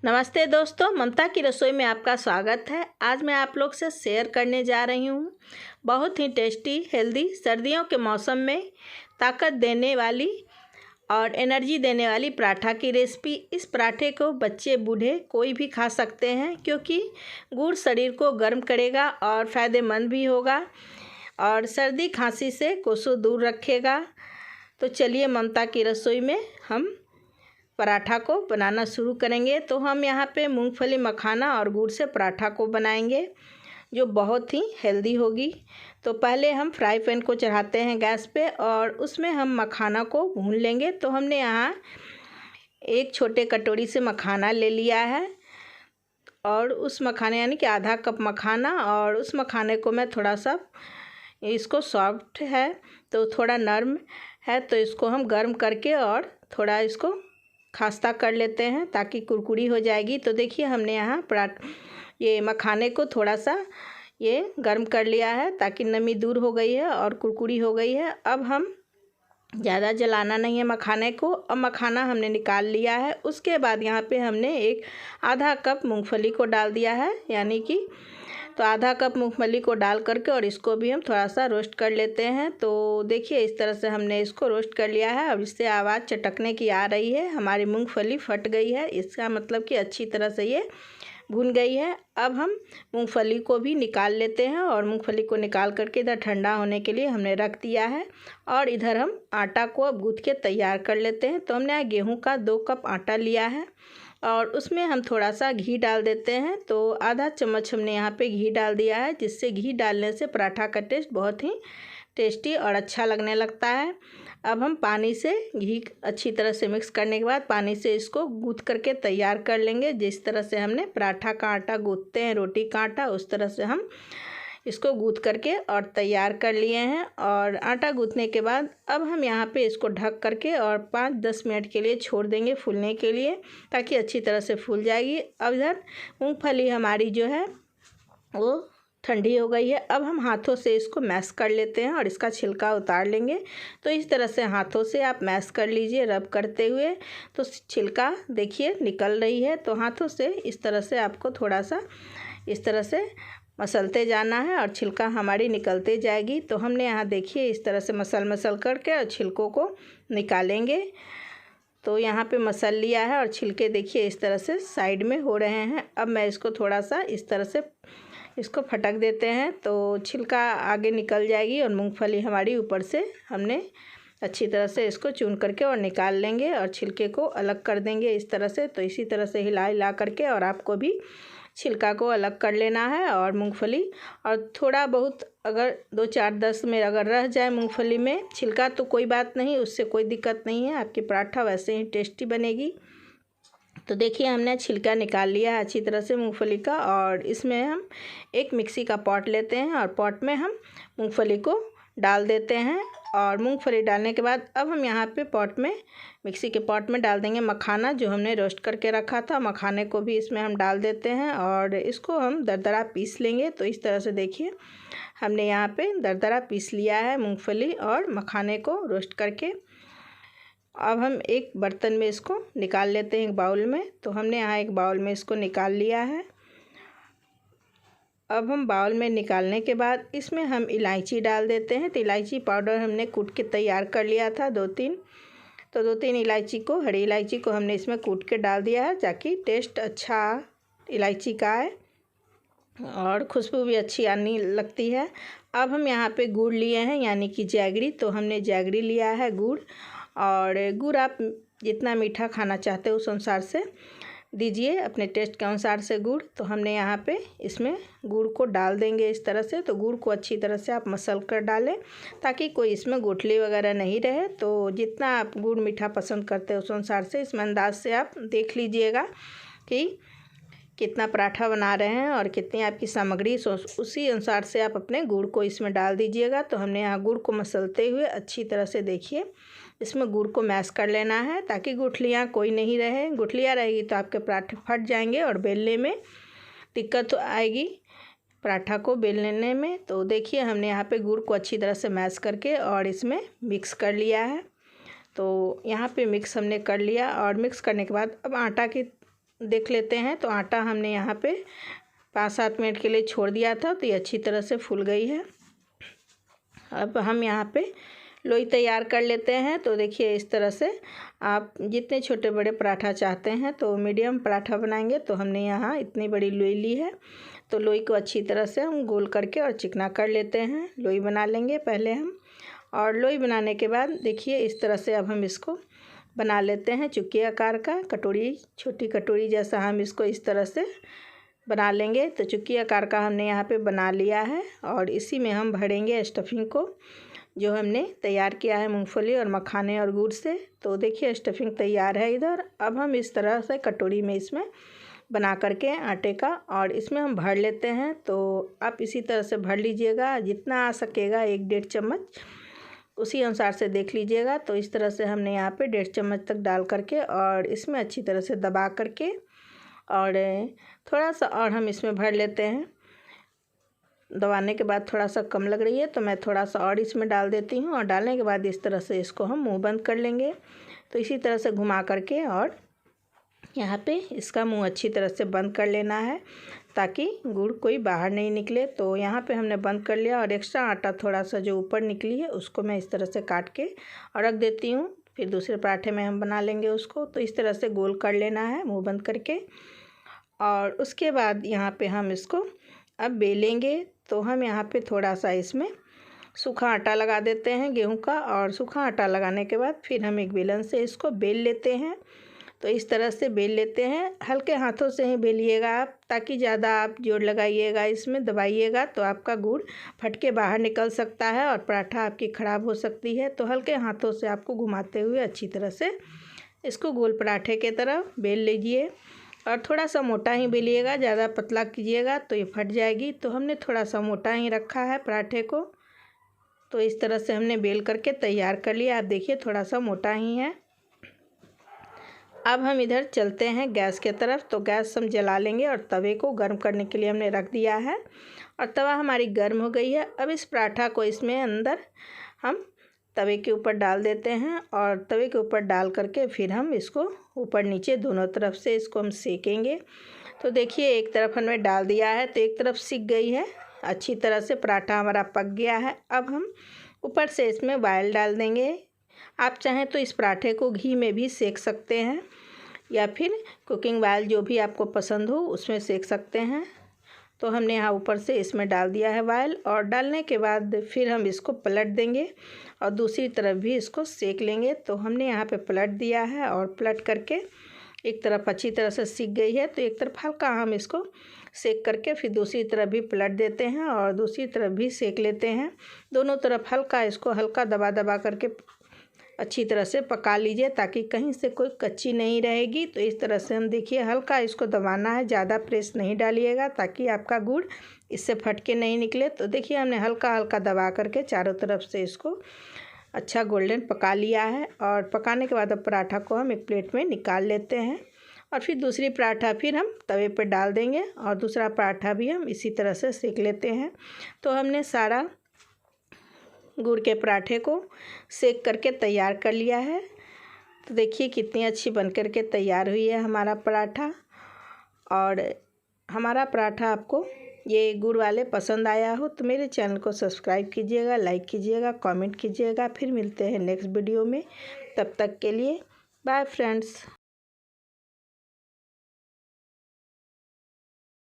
नमस्ते दोस्तों, ममता की रसोई में आपका स्वागत है। आज मैं आप लोग से शेयर करने जा रही हूँ बहुत ही टेस्टी हेल्दी सर्दियों के मौसम में ताकत देने वाली और एनर्जी देने वाली पराठा की रेसिपी। इस पराठे को बच्चे बूढ़े कोई भी खा सकते हैं क्योंकि गुड़ शरीर को गर्म करेगा और फ़ायदेमंद भी होगा और सर्दी खांसी से कोसों दूर रखेगा। तो चलिए ममता की रसोई में हम पराठा को बनाना शुरू करेंगे। तो हम यहाँ पे मूंगफली मखाना और गुड़ से पराठा को बनाएंगे जो बहुत ही हेल्दी होगी। तो पहले हम फ्राई पैन को चढ़ाते हैं गैस पे और उसमें हम मखाना को भून लेंगे। तो हमने यहाँ एक छोटे कटोरी से मखाना ले लिया है और उस मखाने यानी कि आधा कप मखाना, और उस मखाने को मैं थोड़ा सा, इसको सॉफ्ट है तो थोड़ा नरम है तो इसको हम गर्म करके और थोड़ा इसको खस्ता कर लेते हैं ताकि कुरकुरी हो जाएगी। तो देखिए हमने यहाँ ये मखाने को थोड़ा सा ये गर्म कर लिया है ताकि नमी दूर हो गई है और कुरकुरी हो गई है। अब हम ज़्यादा जलाना नहीं है मखाने को। अब मखाना हमने निकाल लिया है। उसके बाद यहाँ पे हमने एक आधा कप मूंगफली को डाल दिया है, यानी कि तो आधा कप मूंगफली को डाल करके और इसको भी हम थोड़ा सा रोस्ट कर लेते हैं। तो देखिए इस तरह से हमने इसको रोस्ट कर लिया है। अब इससे आवाज़ चटकने की आ रही है, हमारी मूंगफली फट गई है, इसका मतलब कि अच्छी तरह से ये भून गई है। अब हम मूंगफली को भी निकाल लेते हैं और मूंगफली को निकाल करके इधर ठंडा होने के लिए हमने रख दिया है और इधर हम आटा को अब गूँथ के तैयार कर लेते हैं। तो हमने गेहूँ का 2 कप आटा लिया है और उसमें हम थोड़ा सा घी डाल देते हैं। तो आधा चम्मच हमने यहाँ पे घी डाल दिया है, जिससे घी डालने से पराठा का टेस्ट बहुत ही टेस्टी और अच्छा लगने लगता है। अब हम पानी से घी अच्छी तरह से मिक्स करने के बाद पानी से इसको गूँथ करके तैयार कर लेंगे। जिस तरह से हमने पराठा का आटा गूँथते हैं, रोटी का आटा, उस तरह से हम इसको गूँथ करके और तैयार कर लिए हैं। और आटा गूँथने के बाद अब हम यहाँ पे इसको ढक करके और 5-10 मिनट के लिए छोड़ देंगे फूलने के लिए, ताकि अच्छी तरह से फूल जाएगी। अब इधर मूंगफली हमारी जो है वो ठंडी हो गई है। अब हम हाथों से इसको मैश कर लेते हैं और इसका छिलका उतार लेंगे। तो इस तरह से हाथों से आप मैश कर लीजिए रब करते हुए, तो छिलका देखिए निकल रही है। तो हाथों से इस तरह से आपको थोड़ा सा इस तरह से मसलते जाना है और छिलका हमारी निकलते जाएगी। तो हमने यहाँ देखिए इस तरह से मसल करके और छिलकों को निकालेंगे। तो यहाँ पे मसल लिया है और छिलके देखिए इस तरह से साइड में हो रहे हैं। अब मैं इसको थोड़ा सा इस तरह से इसको फटक देते हैं तो छिलका आगे निकल जाएगी और मूंगफली हमारी ऊपर से हमने अच्छी तरह से इसको चून करके और निकाल लेंगे और छिलके को अलग कर देंगे इस तरह से। तो इसी तरह से हिला करके और आपको भी छिलका को अलग कर लेना है और मूंगफली, और थोड़ा बहुत अगर 2-4-10 में अगर रह जाए मूंगफली में छिलका तो कोई बात नहीं, उससे कोई दिक्कत नहीं है, आपकी पराठा वैसे ही टेस्टी बनेगी। तो देखिए हमने छिलका निकाल लिया है अच्छी तरह से मूंगफली का, और इसमें हम एक मिक्सी का पॉट लेते हैं और पॉट में हम मूंगफली को डाल देते हैं। और मूंगफली डालने के बाद अब हम यहाँ पे पॉट में, मिक्सी के पॉट में डाल देंगे मखाना जो हमने रोस्ट करके रखा था। मखाने को भी इसमें हम डाल देते हैं और इसको हम दरदरा पीस लेंगे। तो इस तरह से देखिए हमने यहाँ पे दरदरा पीस लिया है मूंगफली और मखाने को रोस्ट करके। अब हम एक बर्तन में इसको निकाल लेते हैं, एक बाउल में। तो हमने यहाँ एक बाउल में इसको निकाल लिया है। अब हम बाउल में निकालने के बाद इसमें हम इलायची डाल देते हैं। तो इलायची पाउडर हमने कूट के तैयार कर लिया था 2-3, तो 2-3 इलायची को, हरी इलायची को हमने इसमें कूट के डाल दिया है ताकि टेस्ट अच्छा इलायची का आए और खुशबू भी अच्छी आने लगती है। अब हम यहाँ पे गुड़ लिए हैं यानी कि जैगरी। तो हमने जैगरी लिया है गुड़, और गुड़ आप जितना मीठा खाना चाहते हो उस अनुसार से दीजिए, अपने टेस्ट के अनुसार से गुड़। तो हमने यहाँ पे इसमें गुड़ को डाल देंगे इस तरह से। तो गुड़ को अच्छी तरह से आप मसल कर डालें ताकि कोई इसमें गुठली वगैरह नहीं रहे। तो जितना आप गुड़ मीठा पसंद करते हो उस अनुसार से, इसमें अंदाज से आप देख लीजिएगा कि कितना पराठा बना रहे हैं और कितनी आपकी सामग्री, उसी अनुसार से आप अपने गुड़ को इसमें डाल दीजिएगा। तो हमने यहाँ गुड़ को मसलते हुए अच्छी तरह से देखिए इसमें गुड़ को मैश कर लेना है ताकि गुठलियाँ कोई नहीं रहे। गुठलियाँ रहेगी तो आपके पराठे फट जाएंगे और बेलने में दिक्कत आएगी पराठा को बेलने में। तो देखिए हमने यहाँ पे गुड़ को अच्छी तरह से मैश करके और इसमें मिक्स कर लिया है। तो यहाँ पे मिक्स हमने कर लिया और मिक्स करने के बाद अब आटा की देख लेते हैं। तो आटा हमने यहाँ पे 5-7 मिनट के लिए छोड़ दिया था, तो ये अच्छी तरह से फूल गई है। अब हम यहाँ पे लोई तैयार कर लेते हैं। तो देखिए इस तरह से आप जितने छोटे बड़े पराठा चाहते हैं, तो मीडियम पराठा बनाएंगे तो हमने यहाँ इतनी बड़ी लोई ली है। तो लोई को अच्छी तरह से हम गोल करके और चिकना कर लेते हैं। लोई बना लेंगे पहले हम, और लोई बनाने के बाद देखिए इस तरह से अब हम इसको बना लेते हैं चुक्की आकार का। कटोरी, छोटी कटोरी जैसा हम इसको इस तरह से बना लेंगे। तो चुक्की आकार का हमने यहाँ पे बना लिया है, और इसी में हम भरेंगे स्टफिंग को जो हमने तैयार किया है मूंगफली और मखाने और गुड़ से। तो देखिए स्टफिंग तैयार है इधर। अब हम इस तरह से कटोरी में इसमें बना करके आटे का, और इसमें हम भर लेते हैं। तो आप इसी तरह से भर लीजिएगा, जितना आ सकेगा 1-1.5 चम्मच उसी अनुसार से देख लीजिएगा। तो इस तरह से हमने यहाँ पे 1.5 चम्मच तक डाल करके और इसमें अच्छी तरह से दबा करके, और थोड़ा सा और हम इसमें भर लेते हैं। दबाने के बाद थोड़ा सा कम लग रही है तो मैं थोड़ा सा और इसमें डाल देती हूँ, और डालने के बाद इस तरह से इसको हम मुंह बंद कर लेंगे। तो इसी तरह से घुमा करके और यहाँ पे इसका मुंह अच्छी तरह से बंद कर लेना है, ताकि गुड़ कोई बाहर नहीं निकले। तो यहाँ पे हमने बंद कर लिया, और एक्स्ट्रा आटा थोड़ा सा जो ऊपर निकली है उसको मैं इस तरह से काट के और रख देती हूँ। फिर दूसरे पराठे में हम बना लेंगे उसको। तो इस तरह से गोल कर लेना है मुँह बंद करके, और उसके बाद यहाँ पे हम इसको अब बेलेंगे। तो हम यहाँ पे थोड़ा सा इसमें सूखा आटा लगा देते हैं गेहूं का, और सूखा आटा लगाने के बाद फिर हम एक बेलन से इसको बेल लेते हैं। तो इस तरह से बेल लेते हैं, हल्के हाथों से ही बेलिएगा आप, ताकि ज़्यादा आप जोर लगाइएगा इसमें दबाइएगा तो आपका गुड़ फट के बाहर निकल सकता है और पराठा आपकी ख़राब हो सकती है। तो हल्के हाथों से आपको घुमाते हुए अच्छी तरह से इसको गोल पराठे के तरह बेल लीजिए, और थोड़ा सा मोटा ही बेलिएगा, ज़्यादा पतला कीजिएगा तो ये फट जाएगी। तो हमने थोड़ा सा मोटा ही रखा है पराठे को। तो इस तरह से हमने बेल करके तैयार कर लिया। आप देखिए थोड़ा सा मोटा ही है। अब हम इधर चलते हैं गैस के तरफ। तो गैस हम जला लेंगे, और तवे को गर्म करने के लिए हमने रख दिया है, और तवा हमारी गर्म हो गई है। अब इस पराठा को इसमें अंदर हम तवे के ऊपर डाल देते हैं, और तवे के ऊपर डाल करके फिर हम इसको ऊपर नीचे दोनों तरफ से इसको हम सेकेंगे। तो देखिए एक तरफ हमने डाल दिया है तो एक तरफ सिक गई है, अच्छी तरह से पराठा हमारा पक गया है। अब हम ऊपर से इसमें ऑयल डाल देंगे। आप चाहें तो इस पराठे को घी में भी सेक सकते हैं, या फिर कुकिंग ऑयल जो भी आपको पसंद हो उसमें सेक सकते हैं। तो हमने यहाँ ऊपर से इसमें डाल दिया है ऑयल, और डालने के बाद फिर हम इसको पलट देंगे और दूसरी तरफ भी इसको सेक लेंगे। तो हमने यहाँ पे पलट दिया है, और पलट करके एक तरफ अच्छी तरह से सीख गई है तो एक तरफ हल्का हम इसको सेक करके फिर दूसरी तरफ भी पलट देते हैं, और दूसरी तरफ भी सेक लेते हैं। दोनों तरफ हल्का इसको हल्का दबा दबा करके अच्छी तरह से पका लीजिए, ताकि कहीं से कोई कच्ची नहीं रहेगी। तो इस तरह से हम देखिए हल्का इसको दबाना है, ज़्यादा प्रेस नहीं डालिएगा, ताकि आपका गुड़ इससे फट के नहीं निकले। तो देखिए हमने हल्का हल्का दबा करके चारों तरफ से इसको अच्छा गोल्डन पका लिया है। और पकाने के बाद अब पराठा को हम एक प्लेट में निकाल लेते हैं, और फिर दूसरी पराठा फिर हम तवे पर डाल देंगे, और दूसरा पराठा भी हम इसी तरह से सेक लेते हैं। तो हमने सारा गुड़ के पराठे को सेक करके तैयार कर लिया है। तो देखिए कितनी अच्छी बन करके तैयार हुई है हमारा पराठा। और हमारा पराठा आपको ये गुड़ वाले पसंद आया हो तो मेरे चैनल को सब्सक्राइब कीजिएगा, लाइक कीजिएगा, कमेंट कीजिएगा। फिर मिलते हैं नेक्स्ट वीडियो में, तब तक के लिए बाय फ्रेंड्स।